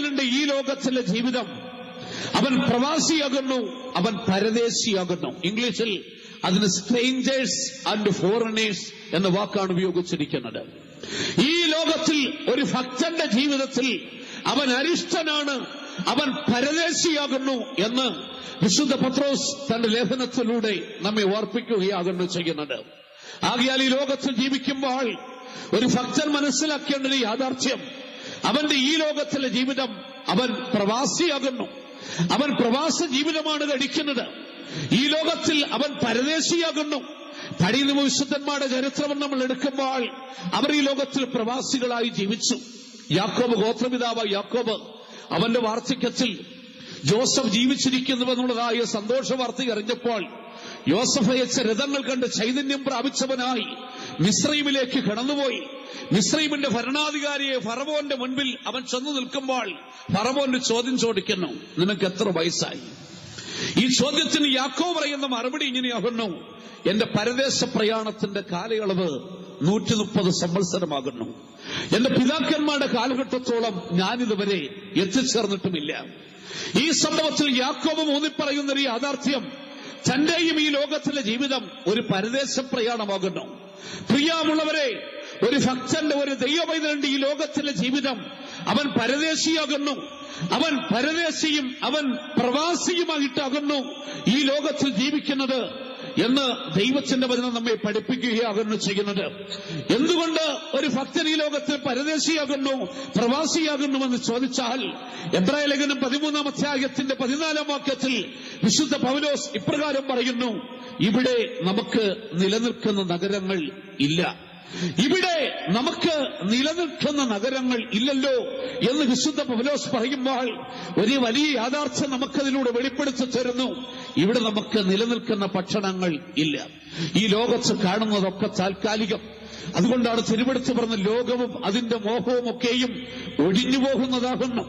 പൈതലിന്റെ ഈ ലോകത്തിലെ ജീവിതം അവൻ പ്രവാസിയാകുന്നു, അവൻ പരദേശിയാകുന്നു. ഇംഗ്ലീഷിൽ അതിന് സ്ട്രേഞ്ചേഴ്സ് ആൻഡ് ഫോറിനേഴ്സ് എന്ന വാക്കാണ് ഉപയോഗിച്ചിരിക്കുന്നത്. ഈ ലോകത്തിൽ ഒരു ഭക്തന്റെ ജീവിതത്തിൽ അവൻ അരിഷ്ടനാണ്, അവൻ പരദേശിയാകുന്നു എന്ന് വിശുദ്ധ പത്രോസ് തന്റെ ലേഖനത്തിലൂടെ നമ്മെ ഓർപ്പിക്കുകയാകുന്നു ചെയ്യുന്നത്. ആകയാൽ ഈ ലോകത്തിൽ ജീവിക്കുമ്പോൾ ഒരു ഭക്തൻ മനസ്സിലാക്കേണ്ട ഒരു യാഥാർത്ഥ്യം, അവന്റെ ഈ ലോകത്തിലെ ജീവിതം അവൻ പ്രവാസിയാകുന്നു, അവൻ പ്രവാസ ജീവിതമാണ് കഴിക്കുന്നത്. ഈ ലോകത്തിൽ അവൻ പരദേശിയാകുന്നു. പഴയ നിയമ വിശുദ്ധന്മാരുടെ ചരിത്രം നമ്മൾ എടുക്കുമ്പോൾ അവർ ഈ ലോകത്തിൽ പ്രവാസികളായി ജീവിച്ചു. യാക്കോബ്, ഗോത്രപിതാവായ യാക്കോബ്, അവന്റെ വാർദ്ധക്യത്തിൽ ജോസഫ് ജീവിച്ചിരിക്കുന്നുവെന്നുള്ളതായ സന്തോഷ വാർത്ത അറിഞ്ഞപ്പോൾ യോസഫ് അയച്ച രഥങ്ങൾ കണ്ട് ചൈതന്യം പ്രാപിച്ചവനായി മിസ്രൈമിലേക്ക് കടന്നുപോയി. മിസ്രൈമിന്റെ ഭരണാധികാരിയെ ഫറവോന്റെ മുൻപിൽ അവൻ ചെന്നു നിൽക്കുമ്പോൾ ഫറവോന്റെ ചോദ്യം ചോദിക്കുന്നു, നിനക്ക് എത്ര വയസ്സായി? ഈ ചോദ്യത്തിന് യാക്കോബ് പറയുന്ന മറുപടി ഇങ്ങനെയാകുന്നു, എന്റെ പരദേശ പ്രയാണത്തിന്റെ കാലയളവ് 130 സംവത്സരമാകുന്നു. എന്റെ പിതാക്കന്മാരുടെ കാലഘട്ടത്തോളം ഞാനിതുവരെ എത്തിച്ചേർന്നിട്ടുമില്ല. ഈ സംഭവത്തിൽ യാക്കോബ് ഊന്നിപ്പറയുന്ന ഒരു യാഥാർത്ഥ്യം, തന്റെയും ഈ ലോകത്തിലെ ജീവിതം ഒരു പരദേശ പ്രയാണമാകുന്നു. പ്രിയമുള്ളവരെ, ഒരു ഭക്തന്റെ, ഒരു ദൈവപൈതലിന്റെ ഈ ലോകത്തിലെ ജീവിതം അവൻ പരദേശിയാകുന്നു, അവൻ പരദേശിയും അവൻ പ്രവാസിയുമായിട്ടാകുന്നു ഈ ലോകത്തിൽ ജീവിക്കുന്നത് എന്ന് ദൈവത്തിന്റെ വചനം നമ്മെ പഠിപ്പിക്കുകയാകുന്നു ചെയ്യുന്നത്. എന്തുകൊണ്ട് ഒരു ഭക്തൻ ഈ ലോകത്തിൽ പരദേശിയാകുന്നു, പ്രവാസിയാകുന്നുവെന്ന് ചോദിച്ചാൽ, എബ്രായ ലേഖനം 13-ാം അധ്യായത്തിന്റെ 14-ാം വാക്യത്തിൽ വിശുദ്ധ പൗലോസ് ഇപ്രകാരം പറയുന്നു, ഇവിടെ നമുക്ക് നിലനിൽക്കുന്ന നഗരങ്ങൾ ഇല്ല, ഇവിടെ നമുക്ക് നിലനിൽക്കുന്ന നഗരങ്ങൾ ഇല്ലല്ലോ എന്ന് വിശുദ്ധ പൗലോസ് പറയുമ്പോൾ ഒരു വലിയ യാഥാർത്ഥ്യം നമുക്കതിലൂടെ വെളിപ്പെടുത്തി തരുന്നു. ഇവിടെ നമുക്ക് നിലനിൽക്കുന്ന ഭക്ഷണങ്ങൾ ഇല്ല. ഈ ലോകത്ത് കാണുന്നതൊക്കെ താൽക്കാലികം. അതുകൊണ്ടാണ് തിരുവെടുത്ത് പറഞ്ഞ ലോകവും അതിന്റെ മോഹവും ഒക്കെയും ഒഴിഞ്ഞു പോകുന്നതാകുന്നു.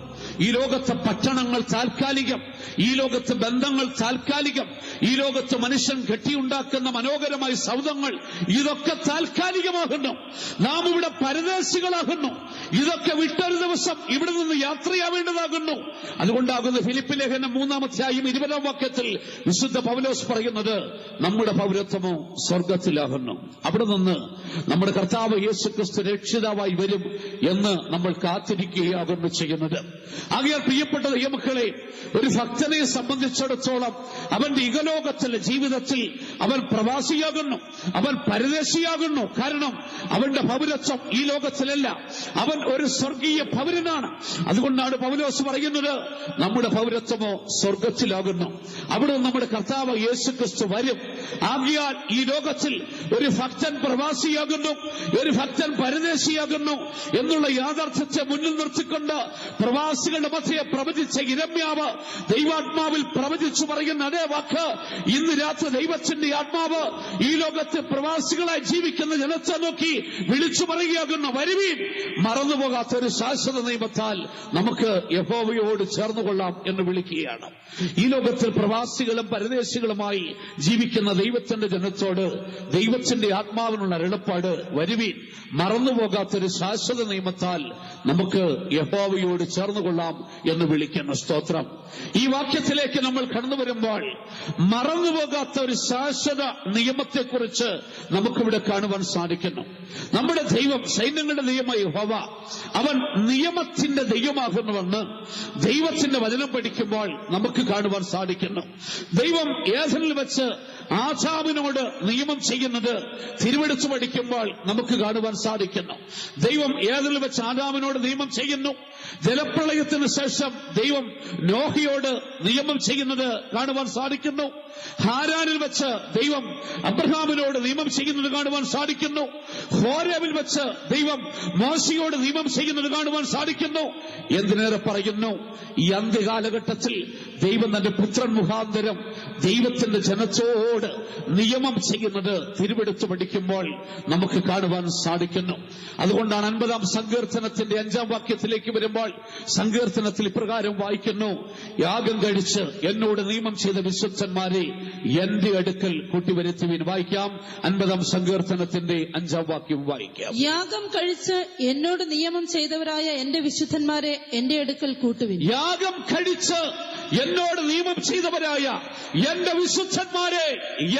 ഈ ലോകത്തെ പട്ടണങ്ങൾ താൽക്കാലികം, ഈ ലോകത്തെ ബന്ധങ്ങൾ താൽക്കാലികം, ഈ ലോകത്ത് മനുഷ്യൻ കെട്ടിയുണ്ടാക്കുന്ന മനോഹരമായ സൗധങ്ങൾ ഇതൊക്കെ താൽക്കാലികമാകുന്നു. നാം ഇവിടെ പരദേശികളാകുന്നു. ഇതൊക്കെ വിട്ടൊരു ദിവസം ഇവിടെ നിന്ന് യാത്രയാവേണ്ടതാകുന്നു. അതുകൊണ്ടാകുന്നു ഫിലിപ്പി ലേഖനം 3-ാം അധ്യായം 20-ാം വാക്യത്തിൽ വിശുദ്ധ പൗലോസ് പറയുന്നത്, നമ്മുടെ പൗരത്വമോ സ്വർഗത്തിലാകുന്നു, അവിടെ നിന്ന് നമ്മുടെ കർത്താവ് യേശുക്രിസ്തു രക്ഷിതാവായി വരും എന്ന് നമ്മൾ കാത്തിരിക്കുകയാകുന്നു ചെയ്യുന്നത്. ആകയാൽ പ്രിയപ്പെട്ട ദൈവമക്കളെ, ഒരു ഭക്തനെ സംബന്ധിച്ചിടത്തോളം അവന്റെ ഇഹലോകത്തിലെ ജീവിതത്തിൽ അവൻ പ്രവാസിയാകുന്നു, അവൻ പരദേശിയാകുന്നു. കാരണം അവന്റെ പൗരത്വം ഈ ലോകത്തിലല്ല, അവൻ ഒരു സ്വർഗീയ പൗരനാണ്. അതുകൊണ്ടാണ് പൗലോസ് പറയുന്നത്, നമ്മുടെ പൗരത്വമോ സ്വർഗത്തിലാകുന്നു, അവിടെ നമ്മുടെ കർത്താവ് യേശുക്രിസ്തു വരും. ആകയാൽ ഈ ലോകത്തിൽ ഒരു ഭക്തൻ പ്രവാസിയാകുന്നു, ഒരു ഭക്തൻ പരദേശിയാകുന്നു എന്നുള്ള യാഥാർത്ഥ്യത്തെ മുന്നിൽ നിർത്തിക്കൊണ്ട് പ്രവാസികളുടെ മധ്യയെ പ്രവചിച്ച ഇരമ്യാവ് ദൈവാത്മാവിൽ പ്രവചിച്ചു പറയുന്ന അതേ വാക്ക് ഇന്ന് രാത്രി ദൈവത്തിന്റെ ആത്മാവ് ഈ ലോകത്ത് പ്രവാസികളായി ജീവിക്കുന്ന ജനത്തെ നോക്കി വിളിച്ചു പറയുകയാകുന്നു, വരുവീൻ, മറന്നുപോകാത്ത ഒരു ശാശ്വത നിയമത്താൽ നമുക്ക് യഹോവയോട് ചേർന്നുകൊള്ളാം എന്ന് വിളിക്കുകയാണ്. ഈ ലോകത്തിൽ പ്രവാസികളും പരദേശികളുമായി ജീവിക്കുന്ന ദൈവത്തിന്റെ ജനത്തോട് ദൈവത്തിന്റെ ആത്മാവിനുള്ള അരുളപ്പാട്, വരുവീൻ, മറന്നുപോകാത്തൊരു ശാശ്വത നിയമത്താൽ നമുക്ക് യഹോവയോട് ചേർന്നുകൊള്ളാം എന്ന് വിളിക്കുന്ന സ്തോത്രം. ഈ വാക്യത്തിലേക്ക് നമ്മൾ കടന്നു വരുമ്പോൾ മറന്നുപോകാത്ത ഒരു ശാശ്വത നിയമത്തെക്കുറിച്ച് നമുക്കിവിടെ കാണുവാൻ സാധിക്കുന്നു. നമ്മുടെ ദൈവം, സൈന്യങ്ങളുടെ ദൈവമായ യഹോവ, അവൻ നിയമത്തിന്റെ ദൈവമാകുന്നുവെന്ന് ദൈവത്തിന്റെ വചനം പഠിക്കുമ്പോൾ നമുക്ക് കാണുവാൻ സാധിക്കുന്നു. ദൈവം ഏദനിൽ വെച്ച് ആദാമിനോട് നിയമം ചെയ്യുന്നത് തിരുവെടുത്ത് പഠിക്കുമ്പോൾ നമുക്ക് കാണുവാൻ സാധിക്കുന്നു. ദൈവം ഏദനിൽ വെച്ച് ആദാമിനോട് നിയമം ചെയ്യുന്നു. ജലപ്രളയത്തിന് ശേഷം ദൈവം നോഹയോട് നിയമം ചെയ്യുന്നത് കാണുവാൻ സാധിക്കുന്നു. ഹാരാനിൽ വെച്ച് ദൈവം അബ്രഹാമിനോട് നിയമം ചെയ്യുന്നത് കാണുവാൻ സാധിക്കുന്നു. ഹോരേബിൽ വെച്ച് ദൈവം മോശയോട് നിയമം ചെയ്യുന്നത് കാണുവാൻ സാധിക്കുന്നു. എന്തിനേറെ പറയുന്നു, ഈ അന്ത്യകാലഘട്ടത്തിൽ ദൈവം തന്റെ പുത്രൻ മുഖാന്തരം ദൈവത്തിന്റെ ജനത്തോട് നിയമം ചെയ്യുന്നത് തിരുവെടുത്ത് പഠിക്കുമ്പോൾ നമുക്ക് കാണുവാൻ സാധിക്കുന്നു. അതുകൊണ്ടാണ് 50-ാം സങ്കീർത്തനത്തിന്റെ 5-ാം വാക്യത്തിലേക്ക് വരുമ്പോൾ സങ്കീർത്തനത്തിൽ ഇപ്രകാരം വായിക്കുന്നു, യാഗം കഴിച്ച് എന്നോട് നിയമം ചെയ്ത വിശുദ്ധന്മാരെ എന്റെ അടുക്കൽ കൂട്ടിവരുത്തുവിൻ. വായിക്കാം 50-ാം സങ്കീർത്തനത്തിന്റെ 5-ാം വാക്യം വായിക്കാം. യാഗം കഴിച്ച് എന്നോട് നിയമം ചെയ്തവരായ എന്റെ വിശുദ്ധന്മാരെ എന്റെ അടുക്കൽ കൂട്ടുവിൻ. യാഗം കഴിച്ച് എന്നോട് നിയമം ചെയ്തവരായ എന്റെ വിശുദ്ധന്മാരെ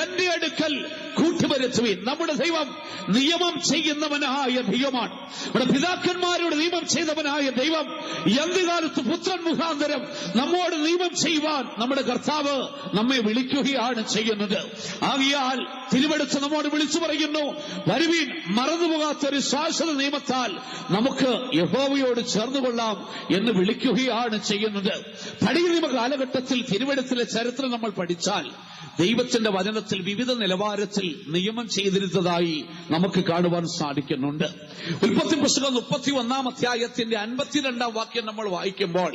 എന്റെ അടുക്കൽ കൂട്ടിവരുത്തുവിൻ. നമ്മുടെ ദൈവം നിയമം ചെയ്യുന്നവനായ ദൈവമാണ്. നമ്മുടെ പിതാക്കന്മാരോട് നിയമം ചെയ്തവനായ ദൈവം എന്തുകാലത്ത് പുത്രൻ മുഖാന്തരം നമ്മോട് നിയമം ചെയ്യുവാൻ നമ്മുടെ കർത്താവ് നമ്മെ വിളിക്കുകയാണ് ചെയ്യുന്നത്. ആകയാൽ തിരുവെടുത്ത് നമ്മോട് വിളിച്ചു പറയുന്നു, വരുവീൻ, മറന്നുപോകാത്തൊരു ശാശ്വത നിയമത്താൽ നമുക്ക് യഹോവയോട് ചേർന്നുകൊള്ളാം എന്ന് വിളിക്കുകയാണ് ചെയ്യുന്നത്. പഴയ നിയമ കാലഘട്ടത്തിൽ തിരുവെടുത്തിലെ ചരിത്രം നമ്മൾ പഠിച്ചാൽ ദൈവത്തിന്റെ വചനത്തിൽ വിവിധ നിലവാരത്തിൽ നിയമം ചെയ്തിരുന്നതായി നമുക്ക് കാണുവാൻ സാധിക്കുന്നുണ്ട്. ഉൽപ്പത്തി പുസ്തകം 31-ാം അധ്യായത്തിന്റെ 52-ാം വാക്യം നമ്മൾ വായിക്കുമ്പോൾ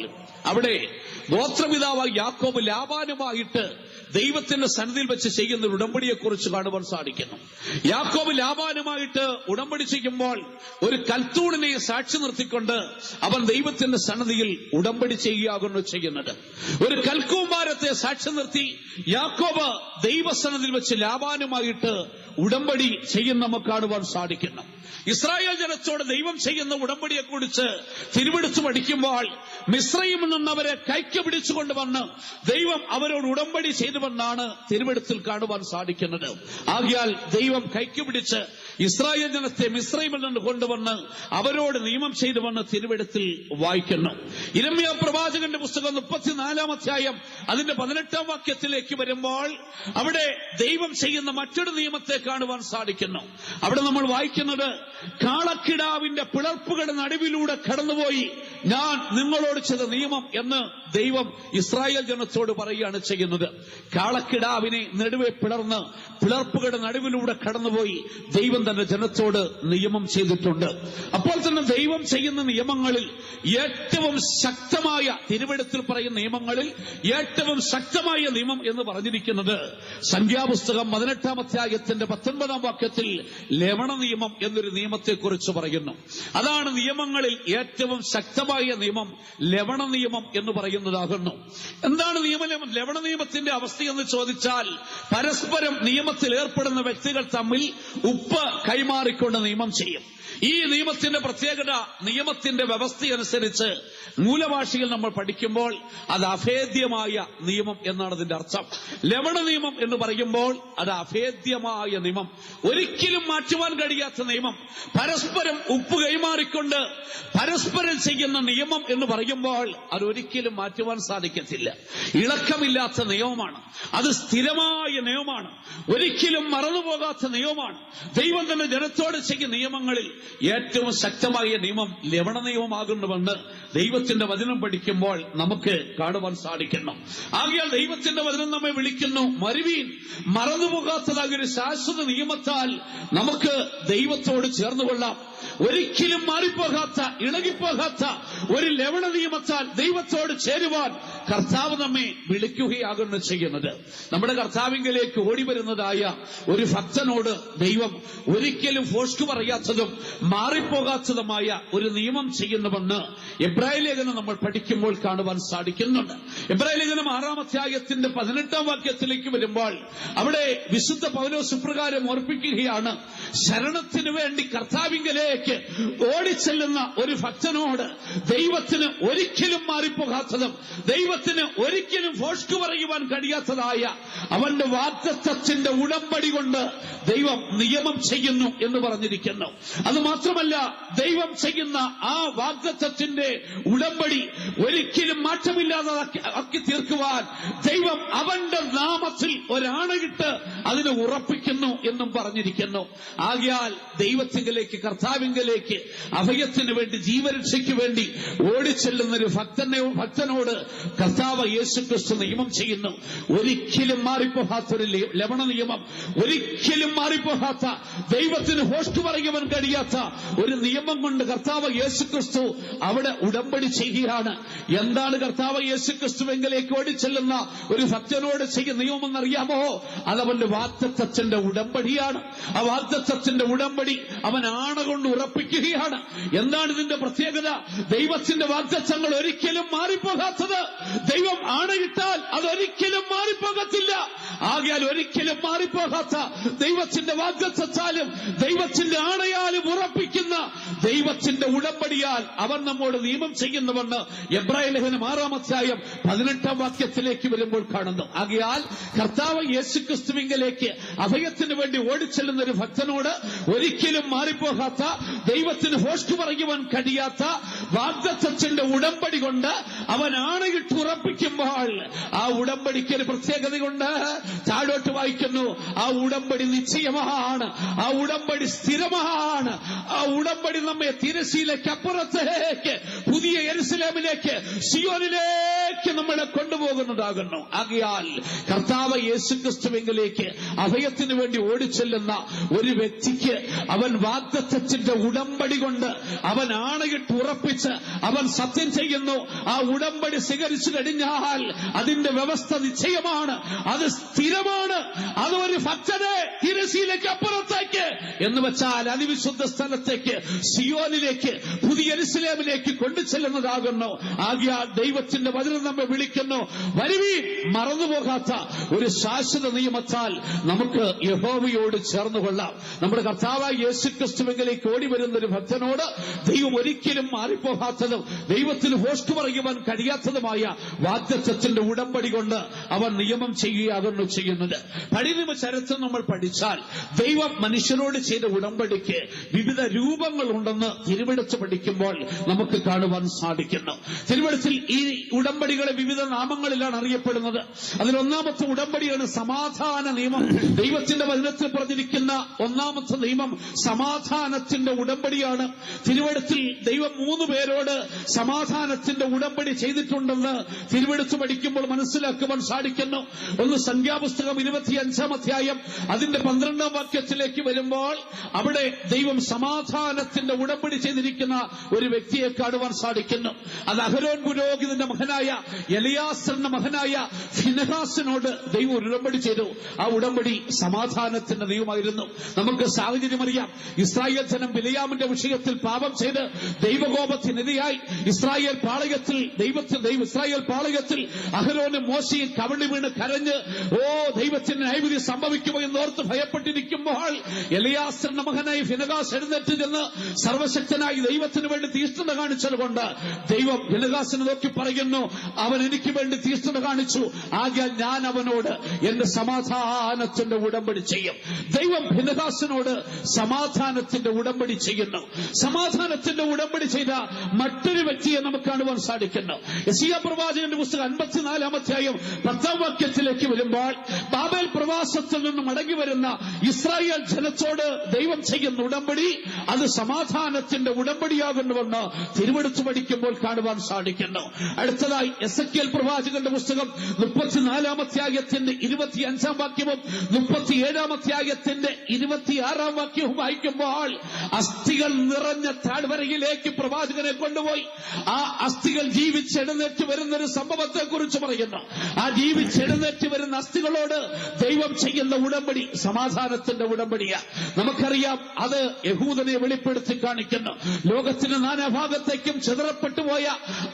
അവിടെ ഗോത്രപിതാവായ യാക്കോബ് ലാബാനുമായിട്ട് ദൈവത്തിന്റെ സന്നിധിയിൽ വെച്ച് ചെയ്യുന്ന ഒരു ഉടമ്പടിയെക്കുറിച്ച് കാണുവാൻ സാധിക്കുന്നു. യാക്കോബ് ലാബാനുമായിട്ട് ഉടമ്പടി ചെയ്യുമ്പോൾ ഒരു കൽത്തൂണിനെ സാക്ഷി നിർത്തിക്കൊണ്ട് അവൻ ദൈവത്തിന്റെ സന്നിധിയിൽ ഉടമ്പടി ചെയ്യുകയാകുന്നു ചെയ്യുന്നത്. ഒരു കൽക്കൂമ്പാരത്തെ സാക്ഷി നിർത്തി യാക്കോബ് ദൈവസന്നിധിയിൽ വെച്ച് ലാബാനുമായിട്ട് ഉടമ്പടി ചെയ്യുന്ന നമുക്ക് കാണുവാൻ സാധിക്കുന്നു. ഇസ്രായേൽ ജനത്തോട് ദൈവം ചെയ്യുന്ന ഉടമ്പടിയെക്കുറിച്ച് തിരുവെടുത്ത് പഠിക്കുമ്പോൾ മിസ്രയീമിൽ നിന്ന് അവരെ കൈക്ക് പിടിച്ചുകൊണ്ടുവന്ന് ദൈവം അവരോട് ഉടമ്പടി ചെയ്തുവെന്നാണ് തിരുവെടുത്തിൽ കാണുവാൻ സാധിക്കുന്നത്. ആകയാൽ ദൈവം കൈക്ക് പിടിച്ച് ഇസ്രായേൽ ജനത്തെ മിസ്രയീമിൽ നിന്ന് കൊണ്ടുവന്ന് അവരോട് നിയമം ചെയ്തുവെന്ന് തിരുവെടുത്തിൽ വായിക്കുന്നു. യിരെമ്യാ പ്രവാചകന്റെ പുസ്തകം 34-ാം അധ്യായം അതിന്റെ 18-ാം വാക്യത്തിലേക്ക് വരുമ്പോൾ അവിടെ ദൈവം ചെയ്യുന്ന മറ്റൊരു നിയമത്തെ കാണുവാൻ സാധിക്കുന്നു. അവിടെ നമ്മൾ വായിക്കുന്നത്, കാളക്കിടാവിന്റെ പിളർപ്പുകളുടെ നടുവിലൂടെ കടന്നുപോയി ഞാൻ നിങ്ങളോട് ചെയ്ത നിയമം എന്ന് ദൈവം ഇസ്രായേൽ ജനത്തോട് പറയുകയാണ് ചെയ്യുന്നത്. കാളക്കിടാവിനെ നടുവെ പിളർന്ന് പിളർപ്പുകളുടെ നടുവിലൂടെ കടന്നുപോയി ദൈവം തന്റെ ജനത്തോട് നിയമം ചെയ്തിട്ടുണ്ട്. അപ്പോൾ തന്നെ ദൈവം ചെയ്യുന്ന നിയമങ്ങളിൽ ഏറ്റവും ശക്തമായ, തിരുവെടുത്തിൽ പറയുന്ന നിയമങ്ങളിൽ ഏറ്റവും ശക്തമായ നിയമം എന്ന് പറഞ്ഞിരിക്കുന്നത് സംഖ്യാപുസ്തകം 18-ാം അധ്യായത്തിന്റെ 19-ാം വാക്യത്തിൽ ലവണ നിയമം എന്നൊരു നിയമത്തെക്കുറിച്ച് പറയുന്നു. അതാണ് നിയമങ്ങളിൽ ഏറ്റവും ശക്തമായ നിയമം, ലവണ നിയമം എന്ന് പറയുന്നതാകുന്നു. എന്താണ് ലവണ നിയമത്തിന്റെ അവസ്ഥയെന്ന് ചോദിച്ചാൽ, പരസ്പരം നിയമത്തിൽ ഏർപ്പെടുന്ന വ്യക്തികൾ തമ്മിൽ ഉപ്പ് കൈമാറിക്കൊണ്ട് നിയമം ചെയ്യും. ഈ നിയമത്തിന്റെ പ്രത്യേകത, നിയമത്തിന്റെ വ്യവസ്ഥയനുസരിച്ച് മൂലഭാഷയിൽ നമ്മൾ പഠിക്കുമ്പോൾ അത് അഭേദ്യമായ നിയമം എന്നാണ് അതിന്റെ അർത്ഥം. ലവണ നിയമം എന്ന് പറയുമ്പോൾ അത് അഭേദ്യമായ നിയമം, ഒരിക്കലും മാറ്റുവാൻ കഴിയാത്ത നിയമം, പരസ്പരം ഉപ്പ് കൈമാറിക്കൊണ്ട് പരസ്പരം ചെയ്യുന്ന നിയമം എന്ന് പറയുമ്പോൾ അതൊരിക്കലും മാറ്റുവാൻ സാധിക്കത്തില്ല. ഇളക്കമില്ലാത്ത നിയമമാണ്, അത് സ്ഥിരമായ നിയമമാണ്, ഒരിക്കലും മറന്നുപോകാത്ത നിയമമാണ്. ദൈവം തന്നെ ജനത്തോട് ചെയ്യുന്ന നിയമങ്ങളിൽ ഏറ്റവും ശക്തമായ നിയമം ലവണ നിയമമാകുന്നുവെന്ന് ദൈവത്തിന്റെ വചനം പഠിക്കുമ്പോൾ നമുക്ക് കാണുവാൻ സാധിക്കുന്നു. ആകയാൽ ദൈവത്തിന്റെ വചനം നമ്മെ വിളിക്കുന്നു, വരുവീൻ, മറന്നുപോകാത്തതായ ഒരു ശാശ്വത നിയമത്താൽ നമുക്ക് ദൈവത്തോട് ചേർന്നുകൊള്ളാം. ഒരിക്കലും മാറിപ്പോകാത്ത, ഇളകിപ്പോകാത്ത ഒരു ലവണ നിയമത്താൽ ദൈവത്തോട് ചേരുവാൻ കർത്താവ് നമ്മെ വിളിക്കുകയാകുന്നു ചെയ്യുന്നത്. നമ്മുടെ കർത്താവിങ്കലേക്ക് ഓടി വരുന്നതായ ഒരു ഭക്തനോട് ദൈവം ഒരിക്കലും ഫോഷ്കു പറയാത്തതും മാറിപ്പോകാത്തതുമായ ഒരു നിയമം ചെയ്യുന്നുവെന്ന് എബ്രായ ലേഖനം നമ്മൾ പഠിക്കുമ്പോൾ കാണുവാൻ സാധിക്കുന്നുണ്ട്. എബ്രായ ലേഖനം 6-ാം അധ്യായത്തിന്റെ 18-ാം വാക്യത്തിലേക്ക് വരുമ്പോൾ അവിടെ വിശുദ്ധ പൗലോസ് ഇപ്രകാരം ഓർപ്പിക്കുകയാണ്, ശരണത്തിനു വേണ്ടി കർത്താവിങ്കലേക്ക് ഓടിച്ചെല്ലുന്ന ഒരു ഭക്തനോട് ദൈവത്തിന് ഒരിക്കലും മാറിപ്പോകാത്തതും ദൈവത്തിന് ഒരിക്കലും ഫോഷ്കു പറയുവാൻ കഴിയാത്തതായ അവന്റെ വാഗ്ദത്തത്തിന്റെ ഉടമ്പടി കൊണ്ട് ദൈവം നിയമം ചെയ്യുന്നു എന്ന് പറഞ്ഞിരിക്കുന്നു. അത് മാത്രമല്ല, ദൈവം ചെയ്യുന്ന ആ വാഗ്ദത്തത്തിന്റെ ഉടമ്പടി ഒരിക്കലും മാറ്റമില്ലാതെ ആക്കി തീർക്കുവാൻ ദൈവം അവന്റെ നാമത്തിൽ ഒരാണയിട്ട് അതിനെ ഉറപ്പിക്കുന്നു എന്നും പറഞ്ഞിരിക്കുന്നു. ആകയാൽ ദൈവത്തിങ്കലേക്ക്, കർത്താവിങ്കലേക്ക് അഭയത്തിന് വേണ്ടി, ജീവരക്ഷയ്ക്ക് വേണ്ടി ഓടിച്ചെല്ലുന്ന ഒരു ഭക്തനോട് കർത്താവ് യേശുക്രിസ്തു നിയമം ചെയ്യുന്നു. ഒരിക്കലും മാറിപ്പോകാത്തൊരു ലവണ നിയമം, ഒരിക്കലും മാറിപ്പോകാത്ത, ദൈവത്തിന് ഹോസ്റ്റ് പറയുവാൻ കഴിയാത്ത ഒരു നിയമം കൊണ്ട് കർത്താവ് യേശുക്രിസ്തു അവിടെ ഉടമ്പടി ചെയ്യുകയാണ്. എന്താണ് കർത്താവ് യേശുക്രിസ്തുവിലേക്ക് ഓടിച്ചെല്ലുന്ന ഒരു ഭക്തനോട് ചെയ്യുന്ന നിയമമെന്നറിയാമോ? അതവന്റെ വാഗ്ദത്തത്തിന്റെ ഉടമ്പടിയാണ്. ആ വാഗ്ദത്തത്തിന്റെ ഉടമ്പടി അവൻ ആണ കൊണ്ട് കൊണ്ട് ഉറപ്പിക്കുകയാണ്. എന്താണ് ഇതിന്റെ പ്രത്യേകത? ദൈവത്തിന്റെ വാഗ്ദത്തങ്ങൾ ഒരിക്കലും മാറിപ്പോകാത്തത്. ദൈവം ആണയിട്ടാൽ അതൊരിക്കലും മാറിപ്പോകത്തില്ല. ആകയാൽ ഒരിക്കലും മാറിപ്പോകാത്ത ദൈവത്തിന്റെ വാഗ്ദത്തത്താലും ദൈവത്തിന്റെ ആണയാലും ഉറപ്പിക്കുന്ന ദൈവത്തിന്റെ ഉടമ്പടിയാൽ അവൻ നമ്മോട് നിയമം ചെയ്യുന്നുവെന്ന് എബ്രായ ലേഖനം 6-ാം അധ്യായം 18-ാം വാക്യത്തിലേക്ക് വരുമ്പോൾ കാണുന്നു. ആകയാൽ കർത്താവ് യേശുക്രിസ്തുവിങ്കലേക്ക് അഭയത്തിന് വേണ്ടി ഓടിച്ചെല്ലുന്ന ഒരു ഭക്തനോട് ഒരിക്കലും മാറിപ്പോകാത്ത, ദൈവത്തിന് ഭോഷ്കു പറയുവാൻ കഴിയാത്ത വാഗ്ദത്തത്തിന്റെ ഉടമ്പടി കൊണ്ട് അവൻ ആണയിട്ട് ഉറപ്പിക്കുമ്പോൾ ആ ഉടമ്പടിക്ക് ഒരു പ്രത്യേകതയുണ്ട്. താഴോട്ട് വായിക്കുന്നു, ആ ഉടമ്പടി നിശ്ചയമാണ്, ആ ഉടമ്പടി സ്ഥിരമാണ്, ആ ഉടമ്പടി നമ്മെ തിരശ്ശീലയ്ക്ക് അപ്പുറത്തേക്ക് പുതിയ യെരുശലേമിലേക്ക് സിയോനിലേക്ക് നമ്മളെ കൊണ്ടുപോകുന്നതാകുന്നു. ആകയാൽ കർത്താവ് യേശുക്രിസ്തുവിങ്കലേക്ക് അഭയത്തിന് വേണ്ടി ഓടിച്ചെല്ലുന്ന ഒരു വ്യക്തിക്ക് അവൻ വാഗ്ദത്തത്തിന്റെ ഉടമ്പടി കൊണ്ട് അവൻ ആണയിട്ട് ഉറപ്പിച്ച് അവൻ സത്യം ചെയ്യുന്നു. ആ ഉടമ്പടി സ്വീകരിച്ചു കഴിഞ്ഞാൽ അതിന്റെ വ്യവസ്ഥ നിശ്ചയമാണ്, അത് സ്ഥിരമാണ്. അത് ഒരു ഭക്തനെ തിരശ്ശീലയ്ക്ക് അപ്പുറത്തേക്ക് എന്ന് വെച്ചാൽ അതിവിശുദ്ധ സ്ഥലത്തേക്ക് സിയോനിലേക്ക് പുതിയ യെരുശലേമിലേക്ക് കൊണ്ടുചെല്ലുന്നതാകുന്നു. ആകയാൽ ദൈവത്തിന്റെ വചനം നമ്മെ വിളിക്കുന്നു, വരുവീൻ, മറന്നുപോകാത്ത ഒരു ശാശ്വത നിയമത്താൽ നമുക്ക് യഹോവയോട് ചേർന്നുകൊള്ളാം. നമ്മുടെ കർത്താവായ യേശുക്രിസ്തുവിങ്കലേക്ക് ഓടി വരുന്ന ഒരു ഭക്തനോട് ദൈവം ഒരിക്കലും മാറിപ്പോകാത്തതും ദൈവത്തിന് ഭോഷ്കു പറയുവാൻ കഴിയാത്തതുമായ വാഗ്ദത്തത്തിന്റെ ഉടമ്പടി കൊണ്ട് അവൻ നിയമം ചെയ്യുകയാകുന്നു ചെയ്യുന്നത്. പഴയ നിയമ ചരിത്രം നമ്മൾ പഠിച്ചാൽ ദൈവം മനുഷ്യരോട് ചെയ്ത ഉടമ്പടിക്ക് വിവിധ രൂപങ്ങളുണ്ടെന്ന് തിരുവെടുത്ത് പഠിക്കുമ്പോൾ നമുക്ക് കാണുവാൻ സാധിക്കുന്നു. തിരുവെടുത്തിൽ ഈ ഉടമ്പടികളെ വിവിധ നാമങ്ങളിലാണ് അറിയപ്പെടുന്നത്. അതിലൊന്നാമത്തെ ഉടമ്പടിയാണ് സമാധാന നിയമം. ദൈവത്തിന്റെ വചനത്തിൽ പറഞ്ഞിരിക്കുന്ന ഒന്നാമത്തെ നിയമം സമാധാനത്തിന്റെ ഉടമ്പടിയാണ്. തിരുവെടുത്തിൽ ദൈവം 3 പേരോട് സമാധാനത്തിന്റെ ഉടമ്പടി ചെയ്തിട്ടുണ്ടെന്ന് തിരുവെടുത്ത് പഠിക്കുമ്പോൾ മനസ്സിലാക്കുവാൻ സാധിക്കുന്നു. ഒന്ന് സംഖ്യാപുസ്തകം 25-ാം അധ്യായം അതിന്റെ 12-ാം വാക്യത്തിലേക്ക് വരുമ്പോൾ അവിടെ ദൈവം സമാധാനത്തിന്റെ ഉടമ്പടി ചെയ്തിരിക്കുന്ന ഒരു വ്യക്തിയെ കാണുവാൻ സാധിക്കുന്നു. അത് അഹരോൻ പുരോഹിതന്റെ മകനായ എലിയാസറിന്റെ മകനായ ഫിനെഹാസിനോട് ദൈവം ഒരു ഉടമ്പടി ചെയ്തു. ആ ഉടമ്പടി സമാധാനത്തിന്റെ ദൈവമായിരുന്നു. നമുക്ക് സാഹചര്യം അറിയാം. ഇസ്രായേൽ ജനം ബിലെയാമിന്റെ വിഷയത്തിൽ പാപം ചെയ്ത് ദൈവകോപത്തിനിരയായി ഇസ്രായേൽ പാളയത്തിൽ അഹരോനും മോശയും കവിളി വീണ് കരഞ്ഞ് ദൈവത്തിന് ന്യായവിധി സംഭവിക്കുമോ എന്നോർത്ത് ഭയപ്പെട്ടിരിക്കുമ്പോൾ എലിയാസറിന്റെ മകനായി ഫിനെഹാസ് എഴുന്നേറ്റ് ചെന്ന് സർവശക്തനായി ദൈവത്തിന് വേണ്ടി തീഷ്ണത കാണിച്ചതുകൊണ്ട് ദൈവം ഫിനെഹാസിനെ നോക്കി പറയുന്നു, അവൻ എനിക്ക് വേണ്ടി തീഷ്ണത കാണിച്ചു, ആകയാൽ ഞാൻ അവനോട് എന്റെ സമാധാനത്തിന്റെ ഉടമ്പടി ചെയ്യും. ദൈവം ഫിനെഹാസിനോട് സമാധാനത്തിന്റെ ഉടമ്പടി ചെയ്യുന്നു. സമാധാനത്തിന്റെ ഉടമ്പടി ചെയ്ത മറ്റൊരു വ്യക്തിയെ നമുക്ക് കാണുവാൻ സാധിക്കുന്നു. യെശയ്യാ പ്രവാചകന്റെ പുസ്തകം 54-ാം അധ്യായം 10-ാം വാക്യത്തിലേക്ക് വരുമ്പോൾ ബാബേൽ പ്രവാസത്തിൽ നിന്ന് മടങ്ങി വരുന്ന ഇസ്രായേൽ ജനത്തോട് ദൈവം ചെയ്യുന്ന ഉടമ്പടി അത് സമാധാനത്തിന്റെ ഉടമ്പടിയാകുന്നുവെന്ന് തിരുവെടുത്ത് പഠിക്കുമ്പോൾ കാണുവാൻ സാധിക്കുന്നു. അടുത്തതായി എസെക്കിയേൽ പ്രവാചകന്റെ പുസ്തകം 34-ാം അധ്യായത്തിന്റെ 25-ാം വാക്യവും 37-ാം അധ്യായത്തിന്റെ 26-ാം വാക്യവും വായിക്കുമ്പോൾ അസ്ഥികൾ നിറഞ്ഞ താഴ്വരയിലേക്ക് പ്രവാചകനെ കൊണ്ടുപോയി ആ അസ്ഥികൾ ജീവിച്ചെഴുന്നേറ്റ് വരുന്നൊരു സംഭവത്തെ കുറിച്ച് പറയുന്നു. ആ ജീവിച്ചെഴുന്നേറ്റ് വരുന്ന അസ്ഥികളോട് ദൈവം ചെയ്യുന്ന ഉടമ്പടി സമാധാനത്തിന്റെ ഉടമ്പടിയാ. നമുക്കറിയാം അത് യഹൂദനെ വെളിപ്പെടുത്തി കാണിക്കുന്നു. ലോകത്തിന്റെ നാനാഭാഗത്തേക്കും ചിതറപ്പെട്ടുപോയ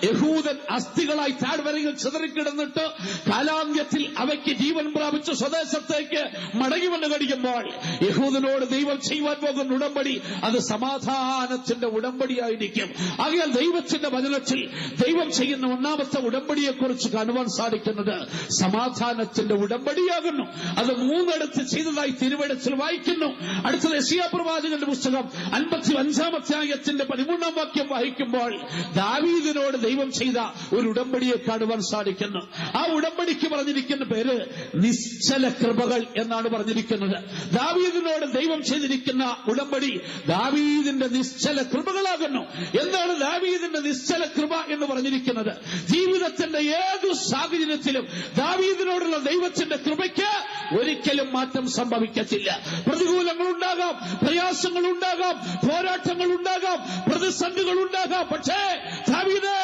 യഹൂദൻ അസ്ഥികളായി താഴ്വരയിൽ ചിതറിക്കിടന്നിട്ട് കാലാന്ത്യത്തിൽ അവയ്ക്ക് ജീവൻ പ്രാപിച്ച സ്വദേശത്തേക്ക് മടങ്ങി വന്നു കഴിയുമ്പോൾ യഹൂദനോട് ദൈവം ചെയ്യുവാൻ പോകുന്ന ഉടമ്പടി അത് സമാധാനത്തിന്റെ ഉടമ്പടിയായിരിക്കും. ആകയാൽ ദൈവത്തിന്റെ വചനത്തിൽ ദൈവം ചെയ്യുന്ന ഒന്നാമത്തെ ഉടമ്പടിയെക്കുറിച്ച് കാണുവാൻ സാധിക്കുന്നത് സമാധാനത്തിന്റെ ഉടമ്പടിയാകുന്നു. അത് 3 ചെയ്തതായി തിരുവെടുത്തിൽ വായിക്കുന്നു. അടുത്തത് യെശയ്യാ പ്രവാചകന്റെ പുസ്തകം 55-ാം അധ്യായത്തിന്റെ 13-ാം വാക്യം വായിക്കുമ്പോൾ ദാവീദിനോട് ദൈവം ചെയ്ത ഒരു ഉടമ്പടിയെ കാണുവാൻ സാധിക്കുന്നു. ആ ഉടമ്പടിക്ക് പറഞ്ഞിരിക്കുന്ന പേര് നിശ്ചല കൃപകൾ എന്നാണ് പറഞ്ഞിരിക്കുന്നത്. ദാവീദിനോട് ദൈവം ചെയ്തിരിക്കുന്ന ഉടമ്പടി ദാവീദിന്റെ നിശ്ചല കൃപകളാകുന്നു. എന്താണ് ദാവീദിന്റെ നിശ്ചല കൃപ എന്ന് പറഞ്ഞിരിക്കുന്നത്? ജീവിതത്തിന്റെ ഏതു സാഹചര്യത്തിലും ദാവീദിനോടുള്ള ദൈവത്തിന്റെ കൃപയ്ക്ക് ഒരിക്കലും മാറ്റം സംഭവിക്കത്തില്ല. പ്രതികൂലങ്ങൾ ഉണ്ടാകാം, പ്രയാസങ്ങൾ ഉണ്ടാകാം, പോരാട്ടങ്ങൾ ഉണ്ടാകാം, പ്രതിസന്ധികൾ ഉണ്ടാകാം. പക്ഷേ ദാവീദേ,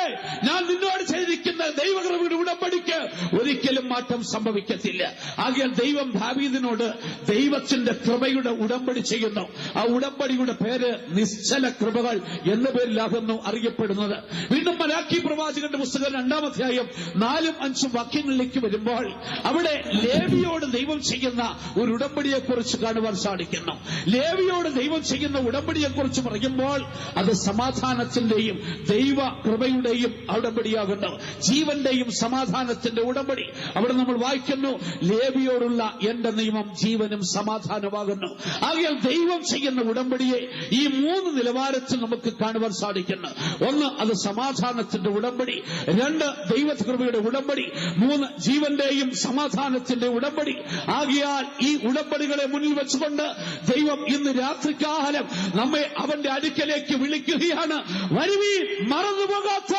ഞാൻ നിന്നോട് ചെയ്തിരിക്കുന്ന ദൈവകൃപയുടെ ഉടമ്പടിക്ക് ഒരിക്കലും മാറ്റം സംഭവിക്കത്തില്ല. ആകയാൽ ദൈവം ദാവീദിനോട് ദൈവത്തിന്റെ കൃപയുടെ ഉടമ്പടി ചെയ്യുന്നു. ആ ഉടമ്പടിയുടെ പേര് നിശ്ചല കൃപകൾ എന്ന പേരിലാകുന്നു അറിയപ്പെടുന്നത്. വീണ്ടും മലാക്കി പ്രവാചകന്റെ പുസ്തകം 2-ാം അധ്യായം 4-5 വാക്യങ്ങളിലേക്ക് വരുമ്പോൾ അവിടെ ലേവിയോട് ദൈവം ചെയ്യുന്ന ഒരു ഉടമ്പടിയെക്കുറിച്ച് കാണുവാൻ സാധിക്കുന്നു. ലേവിയോട് ദൈവം ചെയ്യുന്ന ഉടമ്പടിയെക്കുറിച്ച് പറയുമ്പോൾ അത് സമാധാനത്തിന്റെയും ദൈവ കൃപയുടെയും ഉടമ്പടിയാകുന്നു. ജീവന്റെയും സമാധാനത്തിന്റെ ഉടമ്പടി. അവിടെ നമ്മൾ വായിക്കുന്നു, ലേവിയോടുള്ള എന്റെ നിയമം ജീവനും സമാധാനമാകുന്നു. ആകയാൽ ദൈവം ചെയ്യുന്ന ഉടമ്പടിയെ ഈ 3 നിലവാരത്തിൽ നമുക്ക് കാണുവാൻ സാധിക്കുന്നു. 1, അത് സമാധാനത്തിന്റെ ഉടമ്പടി. 2, ദൈവകൃപയുടെ ഉടമ്പടി. 3, ജീവന്റെയും സമാധാനത്തിന്റെ ഉടമ്പടി. ആകയാൽ ഈ ഉടമ്പടികളെ മുന്നിൽ വെച്ചുകൊണ്ട് ദൈവം ഇന്ന് രാത്രികാലം നമ്മെ അവന്റെ അടുക്കലേക്ക് വിളിക്കുകയാണ്. വരുവീൻ, മറന്നുപോകാത്ത